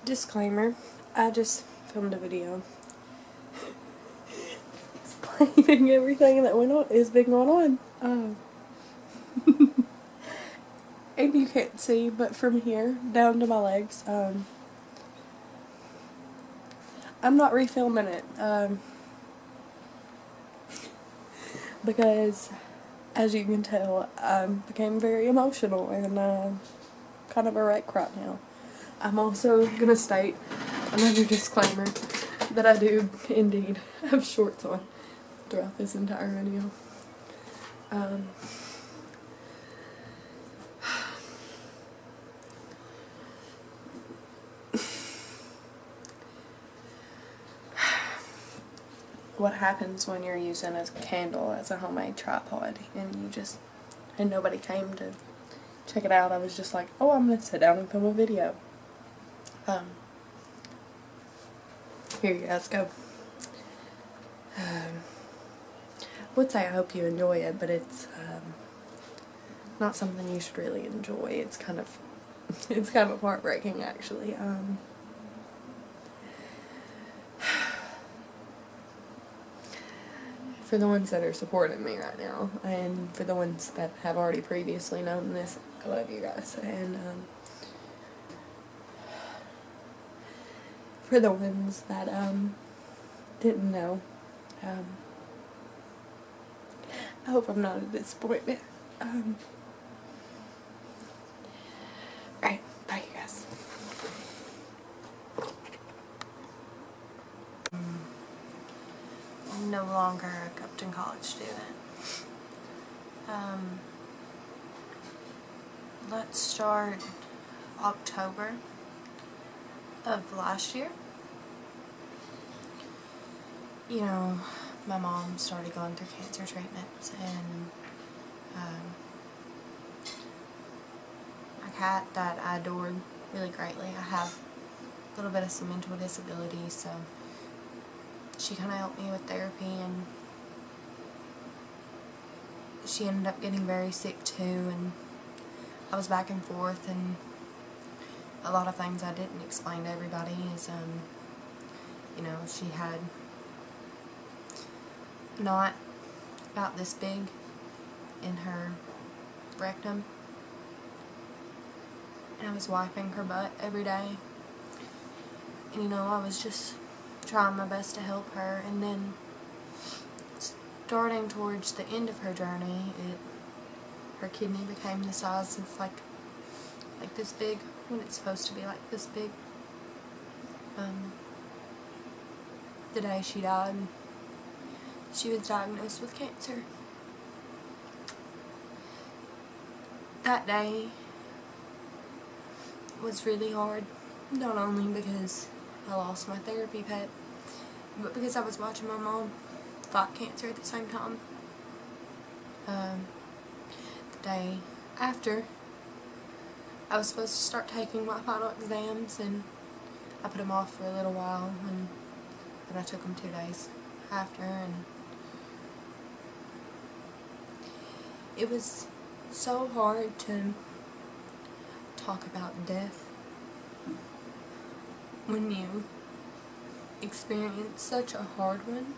Disclaimer, I just filmed a video explaining everything that has been going on. And you can't see, but from here down to my legs, I'm not refilming it, because as you can tell, I became very emotional and kind of a wreck right now. I'm also gonna state another disclaimer that I do indeed have shorts on throughout this entire video. What happens when you're using a candle as a homemade tripod and nobody came to check it out. I was just like, oh, I'm gonna sit down and film a video. Here you guys go. I would say I hope you enjoy it, but it's not something you should really enjoy. It's kind of heartbreaking, actually. For the ones that are supporting me right now, and for the ones that have already previously known this, I love you guys. And for the ones that didn't know, I hope I'm not a disappointment. Alright, bye you guys. No longer a Compton College student. Let's start October of last year. You know, my mom started going through cancer treatments, and a cat that I adored really greatly. I have a little bit of some mental disability, so she kind of helped me with therapy, and she ended up getting very sick too, and I was back and forth, and a lot of things I didn't explain to everybody is, you know, she had a knot about this big in her rectum, and I was wiping her butt every day, and you know, I was just trying my best to help her. And then starting towards the end of her journey, her kidney became the size of like this big, when it's supposed to be like this big. The day she died, she was diagnosed with cancer. That day was really hard, not only because I lost my therapy pet, but because I was watching my mom fight cancer at the same time. The day after, I was supposed to start taking my final exams, and I put them off for a little while, and then I took them 2 days after, and it was so hard to talk about death when you experience such a hard one,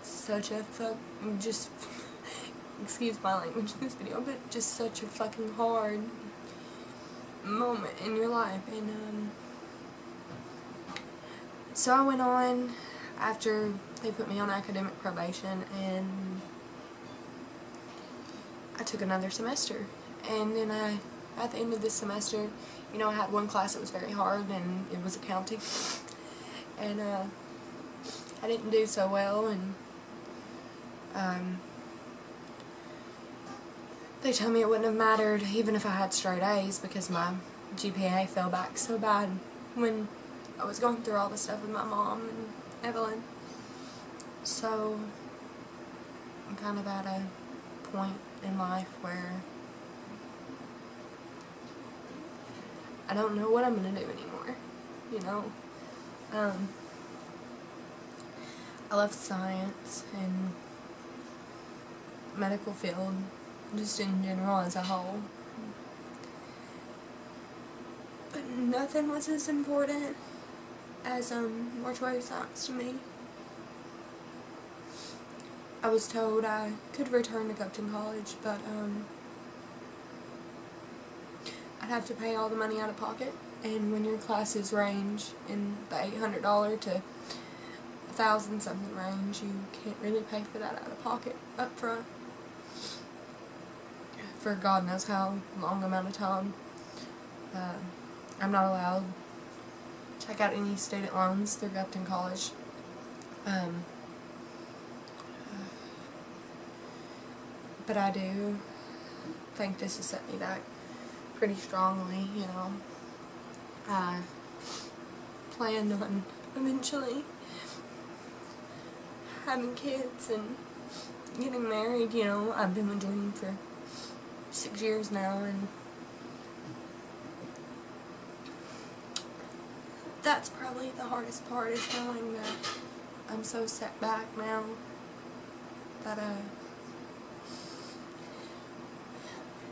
such a excuse my language in this video, but just such a fucking hard moment in your life. And so I went on after they put me on academic probation, and I took another semester, and then at the end of this semester, you know, I had one class that was very hard, and it was accounting, and I didn't do so well, and they told me it wouldn't have mattered even if I had straight A's, because my GPA fell back so bad when I was going through all the stuff with my mom and Evelyn. So I'm kind of at a point in life where I don't know what I'm going to do anymore, you know. I love science and medical field, just in general as a whole. But nothing was as important as mortuary science to me. I was told I could return to Compton College, but I'd have to pay all the money out of pocket, and when your classes range in the $800 to $1,000 something range, you can't really pay for that out of pocket up front for God knows how long amount of time. I'm not allowed to check out any student loans through Compton College. But I do think this has set me back pretty strongly, you know. I planned on eventually having kids and getting married, you know. I've been with Jordan for 6 years now, and that's probably the hardest part, is knowing that I'm so set back now that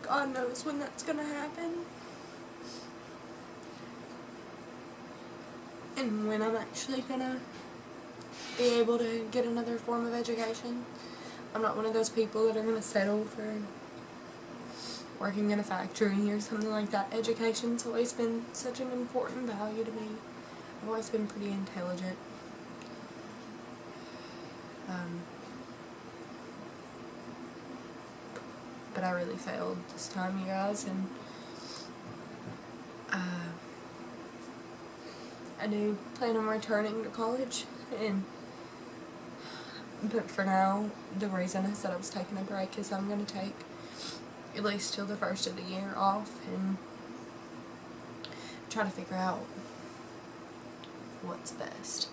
God knows when that's gonna happen and when I'm actually gonna be able to get another form of education. I'm not one of those people that are gonna settle for working in a factory or something like that. Education's always been such an important value to me. I've always been pretty intelligent. But I really failed this time, you guys, and I do plan on returning to college, but for now, the reason I said I was taking a break is I'm going to take at least till the first of the year off and try to figure out what's best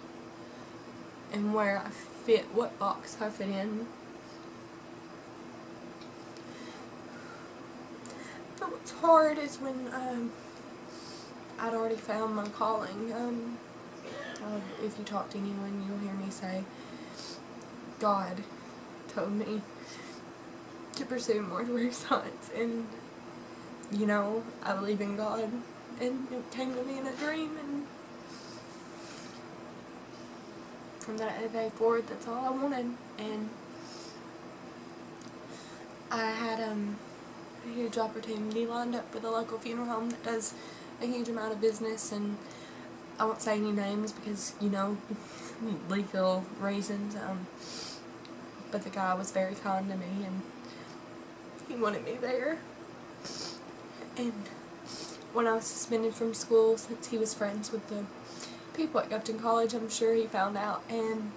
and where I fit, what box I fit in. But what's hard is when I'd already found my calling. If you talk to anyone, you'll hear me say, God told me to pursue mortuary science, and you know, I believe in God, and it came to me in a dream, and from that day forward, that's all I wanted. And I had a huge opportunity lined up with a local funeral home that does a huge amount of business, and I won't say any names because, you know, legal reasons, but the guy was very kind to me, and he wanted me there. And when I was suspended from school, since he was friends with the people at Compton College, I'm sure he found out, and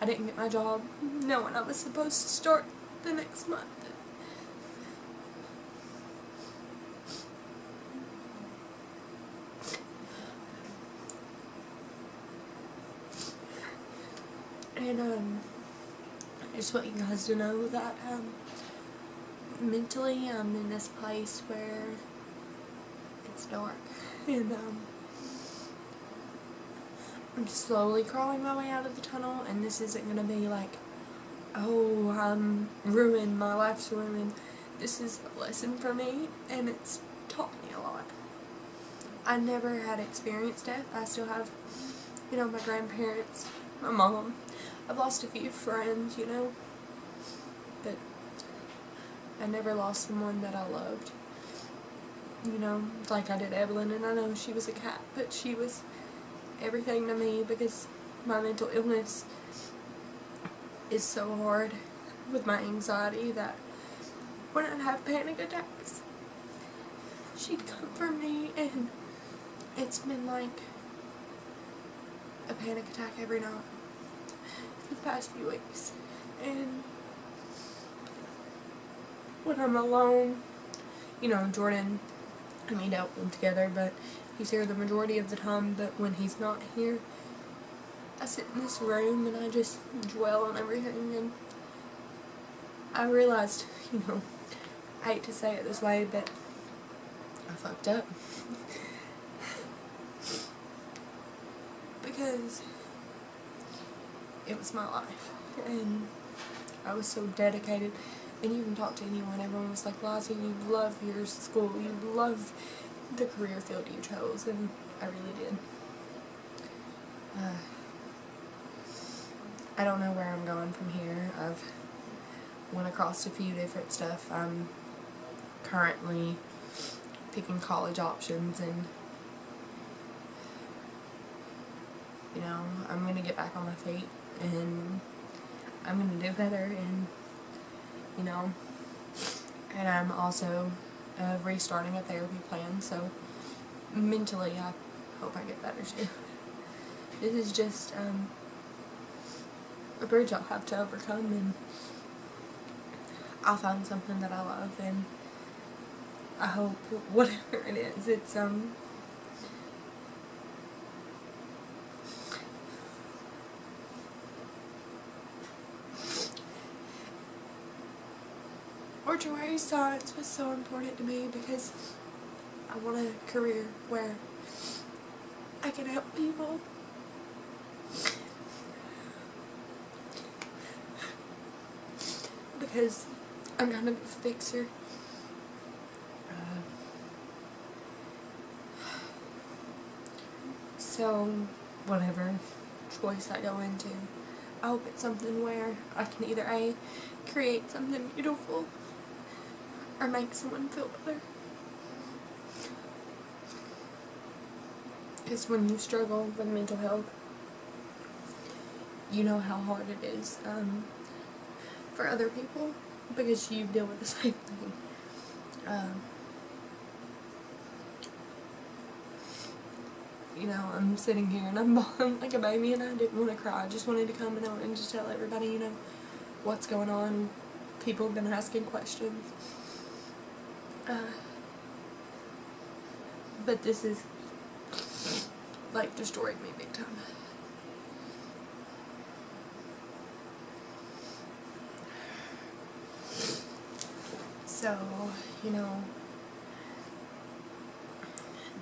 I didn't get my job knowing I was supposed to start the next month. And I just want you guys to know that mentally I'm in this place where it's dark, and I'm slowly crawling my way out of the tunnel, and this isn't going to be like, oh, I'm ruined, my life's ruined. This is a lesson for me, and it's taught me a lot. I never had experienced death. I still have, you know, my grandparents, my mom. I've lost a few friends, you know, but I never lost someone that I loved, you know, like I did Evelyn. And I know she was a cat, but she was everything to me, because my mental illness is so hard with my anxiety that when I'd have panic attacks, she'd comfort me, and it's been like a panic attack every night for the past few weeks. And when I'm alone, you know, Jordan and me don't live together, but he's here the majority of the time. But when he's not here, I sit in this room and I just dwell on everything, and I realized, you know, I hate to say it this way, but I fucked up. Because it was my life, and I was so dedicated. And you can talk to anyone, everyone was like, Liza, you love your school, you love the career field you chose, and I really did. I don't know where I'm going from here. I've went across a few different stuff. I'm currently picking college options, and you know, I'm gonna get back on my feet, and I'm gonna do better, and you know, and I'm also restarting a therapy plan, so mentally I hope I get better too. This is just a bridge I'll have to overcome, and I'll find something that I love, and I hope whatever it is, it's mortuary science was so important to me because I want a career where I can help people. Because I'm kind of a fixer. So, whatever choice I go into, I hope it's something where I can either A, create something beautiful, or make someone feel better. Because when you struggle with mental health, you know how hard it is for other people, because you deal with the same thing. You know, I'm sitting here and I'm bawling like a baby, and I didn't want to cry. I just wanted to come and just tell everybody, you know, what's going on. People have been asking questions. But this is, like, destroyed me big time. So, you know,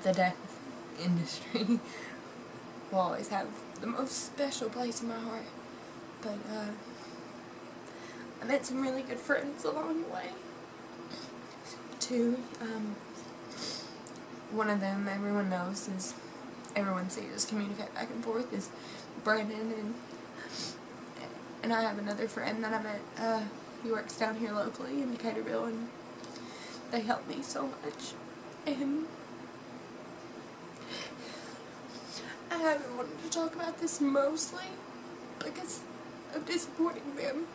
the death industry will always have the most special place in my heart. But, I met some really good friends along the way, too. One of them everyone knows everyone sees us communicate back and forth is Brandon, and I have another friend that I met, he works down here locally in Decaturville, and they help me so much, and I haven't wanted to talk about this mostly because of disappointing them.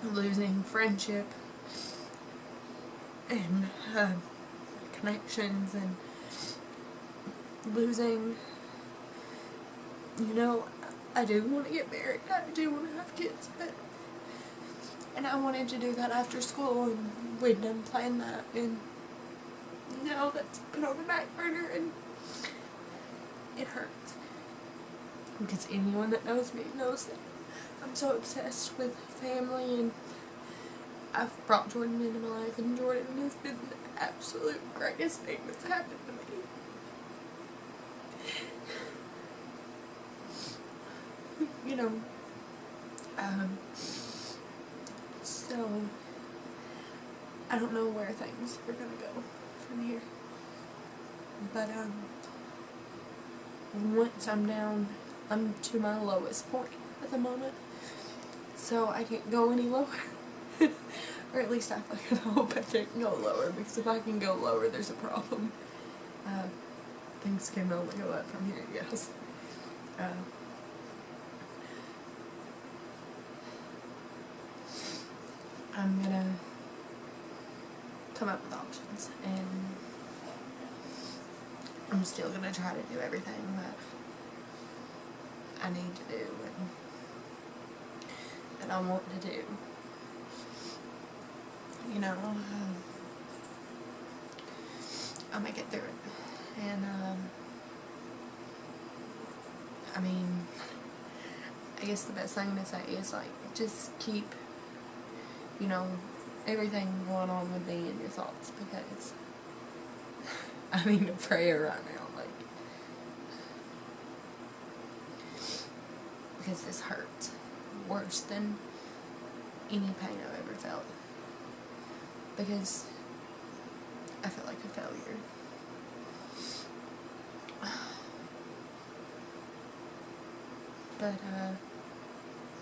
Losing friendship and connections, and losing, you know, I do want to get married, I do want to have kids, and I wanted to do that after school, and we'd done planned that, and now that's put on the back burner, and it hurts, because anyone that knows me knows that I'm so obsessed with family, and I've brought Jordan into my life, and Jordan has been the absolute greatest thing that's happened to me. You know, so I don't know where things are gonna go from here, but once I'm down, I'm to my lowest point at the moment, so I can't go any lower. Or at least I fucking hope I can't go lower, because if I can go lower, there's a problem. Things can only go up from here, yes. I'm gonna come up with options, and I'm still gonna try to do everything that I need to do and that I want to do. You know, I'll make it through it. And, I mean, I guess the best thing to say is, like, just keep, you know, everything going on with me in your thoughts, because I need a prayer right now, like, because this hurts worse than any pain I've ever felt. Because I feel like a failure. But,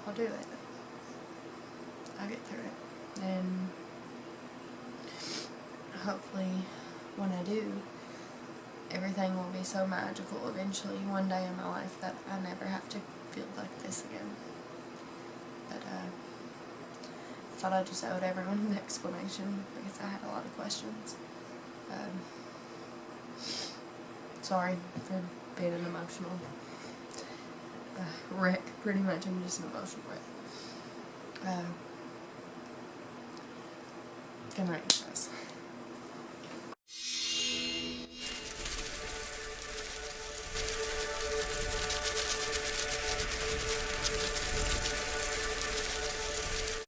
I'll do it. I'll get through it. And hopefully, when I do, everything will be so magical eventually one day in my life that I never have to feel like this again. But, I thought I just owed everyone an explanation because I had a lot of questions. Sorry for being an emotional wreck, pretty much. I'm just an emotional wreck. Good night, guys.